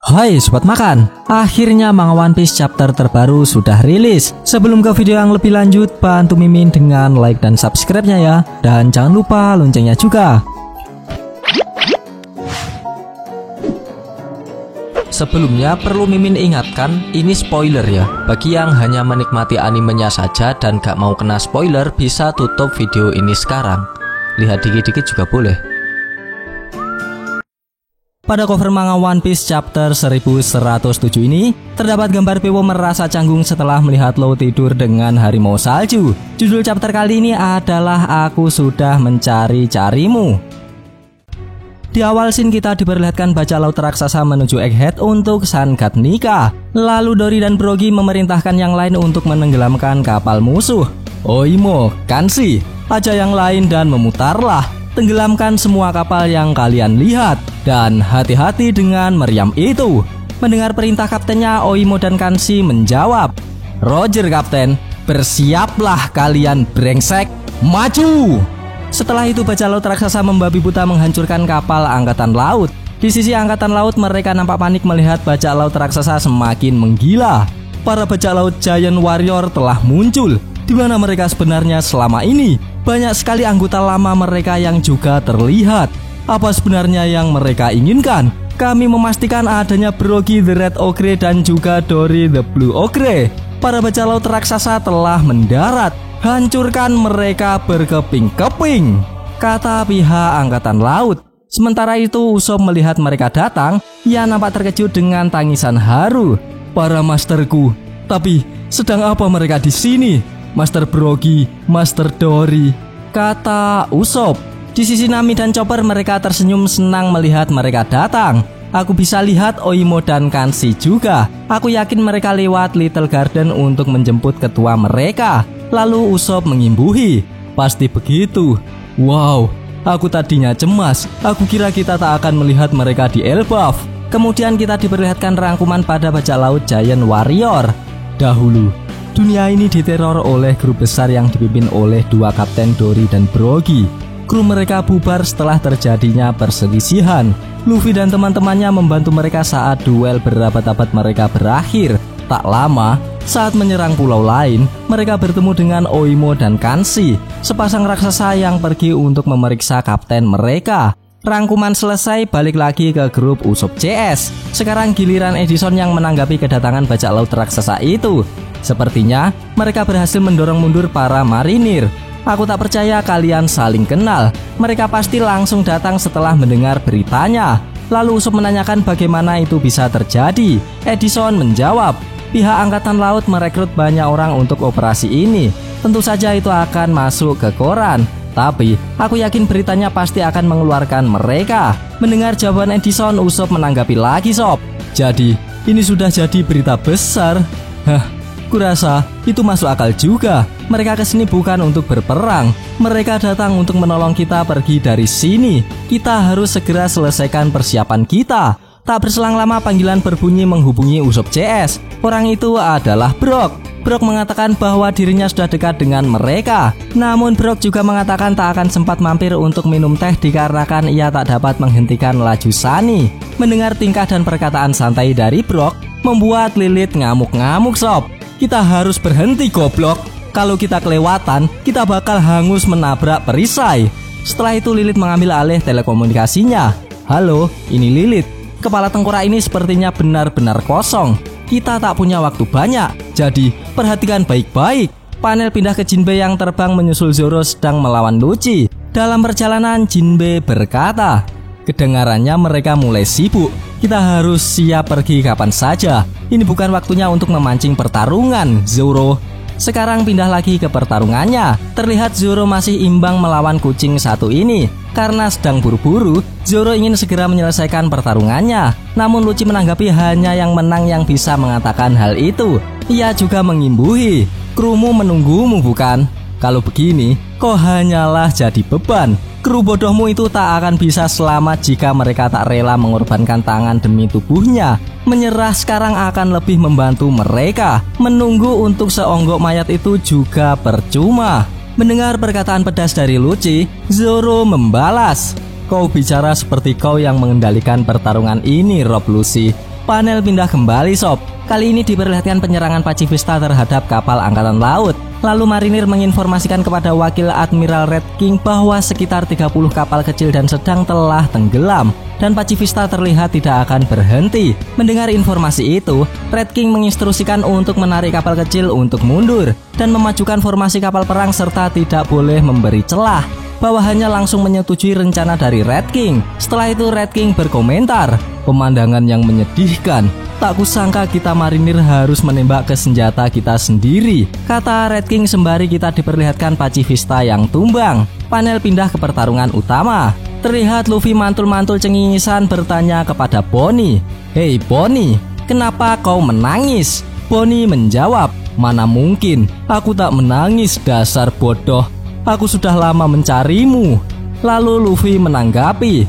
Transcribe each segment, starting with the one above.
Hai Sobat Makan, akhirnya manga One Piece chapter terbaru sudah rilis. Sebelum ke video yang lebih lanjut, bantu Mimin dengan like dan subscribe-nya ya. Dan jangan lupa loncengnya juga. Sebelumnya perlu Mimin ingatkan, ini spoiler ya. Bagi yang hanya menikmati animenya saja dan gak mau kena spoiler, bisa tutup video ini sekarang. Lihat dikit-dikit juga boleh. Pada cover manga One Piece chapter 1107 ini, terdapat gambar Bewo merasa canggung setelah melihat Law tidur dengan harimau salju. Judul chapter kali ini adalah Aku Sudah Mencari-Carimu. Di awal scene kita diperlihatkan bajak laut raksasa menuju Egghead untuk Sangat Nikah. Lalu Dory dan Brogy memerintahkan yang lain untuk menenggelamkan kapal musuh. Oimo, Kanshi, ajak yang lain dan memutarlah. Tenggelamkan semua kapal yang kalian lihat. Dan hati-hati dengan meriam itu. Mendengar perintah kaptennya, Oimo dan Kanshi menjawab, Roger kapten, bersiaplah kalian brengsek, maju! Setelah itu bajak laut raksasa membabi buta menghancurkan kapal angkatan laut. Di sisi angkatan laut mereka nampak panik melihat bajak laut raksasa semakin menggila. Para bajak laut Giant Warrior telah muncul. Di mana mereka sebenarnya selama ini? Banyak sekali anggota lama mereka yang juga terlihat. Apa sebenarnya yang mereka inginkan? Kami memastikan adanya Brogy the Red Ogre dan juga Dory the Blue Ogre. Para bajak laut raksasa telah mendarat. Hancurkan mereka berkeping-keping, kata pihak angkatan laut. Sementara itu Usopp melihat mereka datang. Ia nampak terkejut dengan tangisan haru. Para masterku, tapi sedang apa mereka di sini? Master Brogy, Master Dory, kata Usopp. Di sisi Nami dan Chopper mereka tersenyum senang melihat mereka datang. Aku bisa lihat Oimo dan Kanshi juga. Aku yakin mereka lewat Little Garden untuk menjemput ketua mereka. Lalu Usopp mengimbuhi, pasti begitu. Wow, aku tadinya cemas. Aku kira kita tak akan melihat mereka di Elbaf. Kemudian kita diperlihatkan rangkuman pada bajak laut Giant Warrior. Dahulu dunia ini diteror oleh grup besar yang dipimpin oleh dua kapten Dory dan Brogy. Kru mereka bubar setelah terjadinya perselisihan. Luffy dan teman-temannya membantu mereka saat duel berabad-abad mereka berakhir. Tak lama, saat menyerang pulau lain, mereka bertemu dengan Oimo dan Kanshi, sepasang raksasa yang pergi untuk memeriksa kapten mereka. Rangkuman selesai, balik lagi ke grup Usopp CS. Sekarang giliran Edison yang menanggapi kedatangan bajak laut raksasa itu. Sepertinya mereka berhasil mendorong mundur para marinir. Aku tak percaya kalian saling kenal. Mereka pasti langsung datang setelah mendengar beritanya. Lalu Usopp menanyakan bagaimana itu bisa terjadi. Edison menjawab, pihak angkatan laut merekrut banyak orang untuk operasi ini. Tentu saja itu akan masuk ke koran. Tapi aku yakin beritanya pasti akan mengeluarkan mereka. Mendengar jawaban Edison, Usopp menanggapi lagi, Sob. Jadi ini sudah jadi berita besar. Kurasa itu masuk akal juga. Mereka kesini bukan untuk berperang. Mereka datang untuk menolong kita pergi dari sini. Kita harus segera selesaikan persiapan kita. Tak berselang lama panggilan berbunyi menghubungi Usopp CS. Orang itu adalah Brock. Brock mengatakan bahwa dirinya sudah dekat dengan mereka. Namun Brock juga mengatakan tak akan sempat mampir untuk minum teh dikarenakan ia tak dapat menghentikan laju Sunny. Mendengar tingkah dan perkataan santai dari Brock membuat Lilith ngamuk-ngamuk, Sob. Kita harus berhenti, goblok. Kalau kita kelewatan, kita bakal hangus menabrak perisai. Setelah itu Lilith mengambil alih telekomunikasinya. Halo, ini Lilith. Kepala tengkorak ini sepertinya benar-benar kosong. Kita tak punya waktu banyak, jadi perhatikan baik-baik. Panel pindah ke Jinbe yang terbang menyusul Zoro sedang melawan Lucci. Dalam perjalanan Jinbe berkata, kedengarannya mereka mulai sibuk. Kita harus siap pergi kapan saja. Ini bukan waktunya untuk memancing pertarungan, Zoro. Sekarang pindah lagi ke pertarungannya. Terlihat Zoro masih imbang melawan kucing satu ini. Karena sedang buru-buru, Zoro ingin segera menyelesaikan pertarungannya. Namun Lucci menanggapi hanya yang menang yang bisa mengatakan hal itu. Ia juga mengimbuhi, krumu menunggumu bukan? Kalau begini, kau hanyalah jadi beban. Kru bodohmu itu tak akan bisa selamat jika mereka tak rela mengorbankan tangan demi tubuhnya. Menyerah sekarang akan lebih membantu mereka. Menunggu untuk seonggok mayat itu juga percuma. Mendengar perkataan pedas dari Lucci, Zoro membalas, kau bicara seperti kau yang mengendalikan pertarungan ini, Rob Lucci. Panel pindah kembali sob. Kali ini diperlihatkan penyerangan pacifista terhadap kapal angkatan laut. Lalu marinir menginformasikan kepada wakil Admiral Red King bahwa sekitar 30 kapal kecil dan sedang telah tenggelam dan pacifista terlihat tidak akan berhenti. Mendengar informasi itu, Red King menginstruksikan untuk menarik kapal kecil untuk mundur dan memajukan formasi kapal perang serta tidak boleh memberi celah. Bawahannya langsung menyetujui rencana dari Red King. Setelah itu Red King berkomentar, "Pemandangan yang menyedihkan. Tak kusangka kita marinir harus menembak ke senjata kita sendiri," kata Red King sembari kita diperlihatkan pacifista yang tumbang. Panel pindah ke pertarungan utama. Terlihat Luffy mantul-mantul cengisan bertanya kepada Bonnie, "Hei Bonnie, kenapa kau menangis?" Bonnie menjawab, "Mana mungkin, aku tak menangis dasar bodoh. Aku sudah lama mencarimu." Lalu Luffy menanggapi,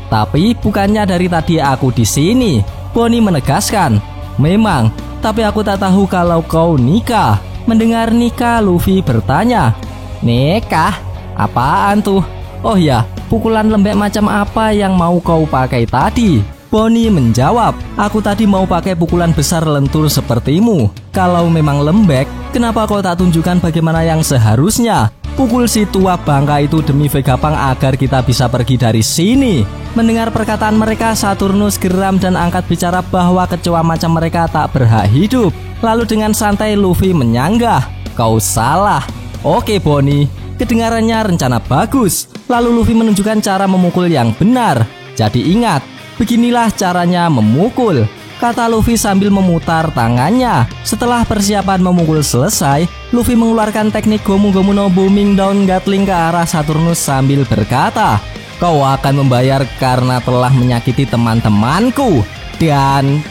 tapi bukannya dari tadi aku di sini." Bonnie menegaskan, "Memang, tapi aku tak tahu kalau kau nikah." Mendengar nikah, Luffy bertanya, "Nikah? Apaan tuh? Oh ya, pukulan lembek macam apa yang mau kau pakai tadi?" Bonnie menjawab, "Aku tadi mau pakai pukulan besar lentur sepertimu. Kalau memang lembek, kenapa kau tak tunjukkan bagaimana yang seharusnya? Pukul si tua bangka itu demi Vegapunk agar kita bisa pergi dari sini." Mendengar perkataan mereka, Saturnus geram dan angkat bicara bahwa kecoa macam mereka tak berhak hidup. Lalu dengan santai Luffy menyanggah, "Kau salah." "Oke Bonnie, kedengarannya rencana bagus." Lalu Luffy menunjukkan cara memukul yang benar. "Jadi ingat, beginilah caranya memukul," kata Luffy sambil memutar tangannya. Setelah persiapan memukul selesai, Luffy mengeluarkan teknik Gomu Gomu no Booming Down Gatling ke arah Saturnus sambil berkata, "Kau akan membayar karena telah menyakiti teman-temanku." Dan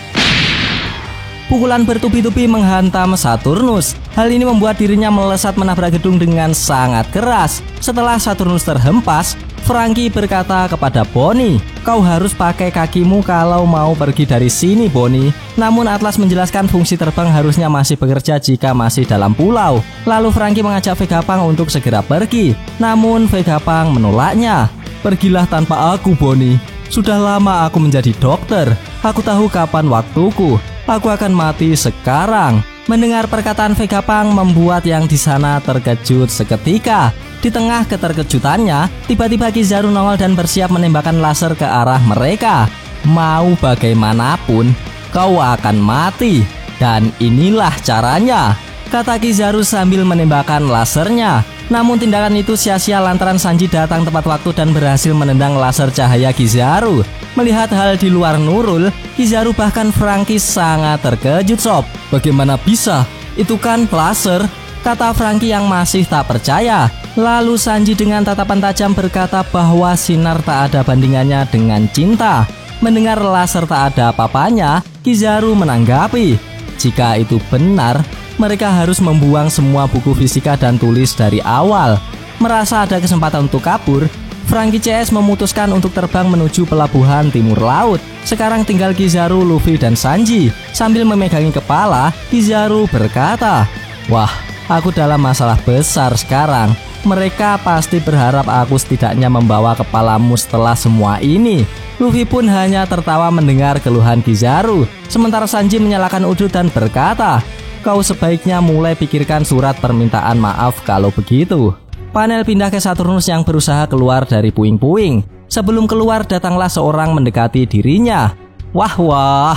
pukulan bertubi-tubi menghantam Saturnus. Hal ini membuat dirinya melesat menabrak gedung dengan sangat keras. Setelah Saturnus terhempas, Franky berkata kepada Bonnie, "Kau harus pakai kakimu kalau mau pergi dari sini, Bonnie." Namun Atlas menjelaskan fungsi terbang harusnya masih bekerja jika masih dalam pulau. Lalu Franky mengajak Vegapunk untuk segera pergi. Namun Vegapunk menolaknya. "Pergilah tanpa aku, Bonnie. Sudah lama aku menjadi dokter. Aku tahu kapan waktuku. Aku akan mati sekarang." Mendengar perkataan Vegapunk membuat yang di sana terkejut seketika. Di tengah keterkejutannya, tiba-tiba Kizaru nongol dan bersiap menembakkan laser ke arah mereka. "Mau bagaimanapun, kau akan mati. Dan inilah caranya," kata Kizaru sambil menembakkan lasernya. Namun tindakan itu sia-sia lantaran Sanji datang tepat waktu dan berhasil menendang laser cahaya Kizaru. Melihat hal di luar Nurul, Kizaru bahkan Franky sangat terkejut sob. "Bagaimana bisa? Itu kan laser," kata Franky yang masih tak percaya. Lalu Sanji dengan tatapan tajam berkata bahwa sinar tak ada bandingannya dengan cinta. Mendengar laser tak ada apa-apanya, Kizaru menanggapi, "Jika itu benar, mereka harus membuang semua buku fisika dan tulis dari awal." Merasa ada kesempatan untuk kabur, Franky CS memutuskan untuk terbang menuju pelabuhan timur laut. Sekarang tinggal Kizaru, Luffy, dan Sanji. Sambil memegangi kepala, Kizaru berkata, "Wah, aku dalam masalah besar sekarang. Mereka pasti berharap aku setidaknya membawa kepalamu setelah semua ini." Luffy pun hanya tertawa mendengar keluhan Kizaru. Sementara Sanji menyalakan udut dan berkata, "Kau sebaiknya mulai pikirkan surat permintaan maaf kalau begitu." Panel pindah ke Saturnus yang berusaha keluar dari puing-puing. Sebelum keluar, datanglah seorang mendekati dirinya. Wah,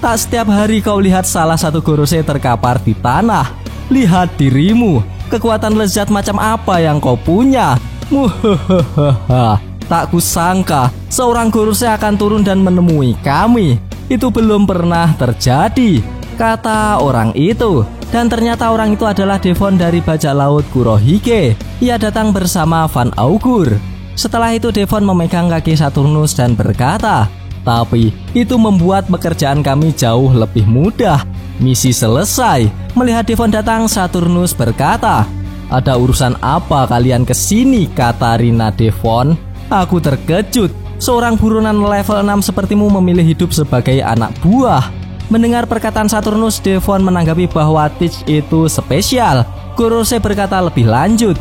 tak setiap hari kau lihat salah satu Gorosei terkapar di tanah. Lihat dirimu, kekuatan lezat macam apa yang kau punya. Muhahaha. Tak kusangka seorang Gorosei akan turun dan menemui kami. Itu belum pernah terjadi, kata orang itu. Dan ternyata orang itu adalah Devon dari bajak laut Kurohige. Ia datang bersama Van Augur. Setelah itu Devon memegang kaki Saturnus dan berkata, "Tapi itu membuat pekerjaan kami jauh lebih mudah." Misi selesai. Melihat Devon datang, Saturnus berkata, "Ada urusan apa kalian kesini?" kata Rina Devon. "Aku terkejut. Seorang buronan level 6 sepertimu memilih hidup sebagai anak buah." Mendengar perkataan Saturnus, Devon menanggapi bahwa Teach itu spesial. Gorosei berkata lebih lanjut,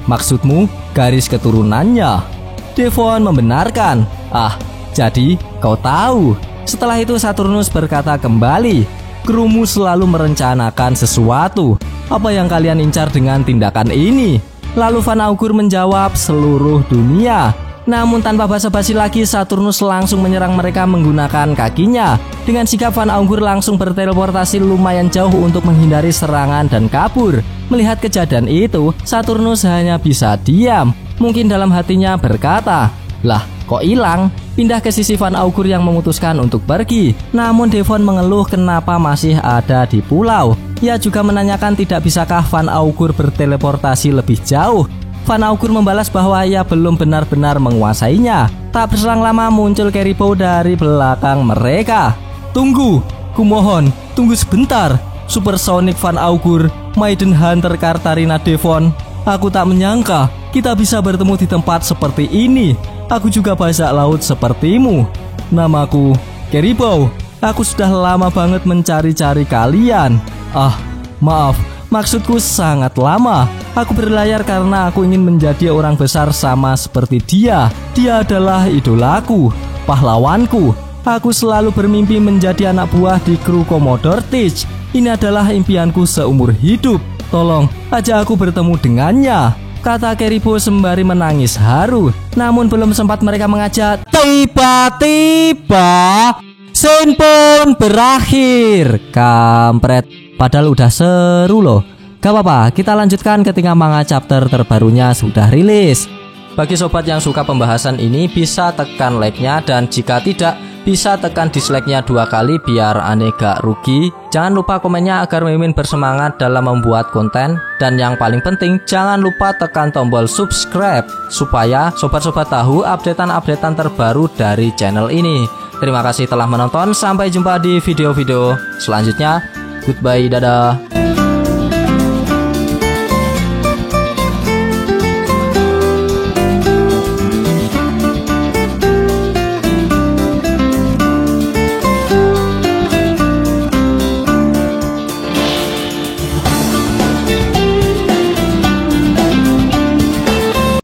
"Maksudmu garis keturunannya?" Devon membenarkan, "Ah, jadi kau tahu." Setelah itu Saturnus berkata kembali, "Krumu selalu merencanakan sesuatu. Apa yang kalian incar dengan tindakan ini?" Lalu Van Augur menjawab, "Seluruh dunia." Namun tanpa basa-basi lagi, Saturnus langsung menyerang mereka menggunakan kakinya. Dengan sigap Van Augur langsung berteleportasi lumayan jauh untuk menghindari serangan dan kabur. Melihat kejadian itu, Saturnus hanya bisa diam. Mungkin dalam hatinya berkata, "Lah, kok hilang?" Pindah ke sisi Van Augur yang memutuskan untuk pergi. Namun Devon mengeluh kenapa masih ada di pulau. Ia juga menanyakan tidak bisakah Van Augur berteleportasi lebih jauh. Van Augur membalas bahwa ia belum benar-benar menguasainya. Tak berselang lama muncul Caribou dari belakang mereka. "Tunggu, kumohon, tunggu sebentar. Supersonic Van Augur, Maiden Hunter Kartarina Devon. Aku tak menyangka kita bisa bertemu di tempat seperti ini. Aku juga bajak laut sepertimu. Namaku Caribou. Aku sudah lama banget mencari-cari kalian. Maaf, maksudku sangat lama. Aku berlayar karena aku ingin menjadi orang besar sama seperti dia. Dia adalah idolaku, pahlawanku. Aku selalu bermimpi menjadi anak buah di kru Commodore Teach. Ini adalah impianku seumur hidup. Tolong ajak aku bertemu dengannya," kata Caribou sembari menangis haru. Namun belum sempat mereka mengajak, tiba-tiba scene pun berakhir. Kampret, padahal udah seru loh. Gak apa-apa, kita lanjutkan ketika manga chapter terbarunya sudah rilis. Bagi sobat yang suka pembahasan ini, bisa tekan like-nya, dan jika tidak, bisa tekan dislike-nya 2 kali biar aneh gak rugi. Jangan lupa komennya agar Mimin bersemangat dalam membuat konten. Dan yang paling penting, jangan lupa tekan tombol subscribe supaya sobat-sobat tahu updatean-updatean terbaru dari channel ini. Terima kasih telah menonton, sampai jumpa di video-video selanjutnya. Goodbye, dadah.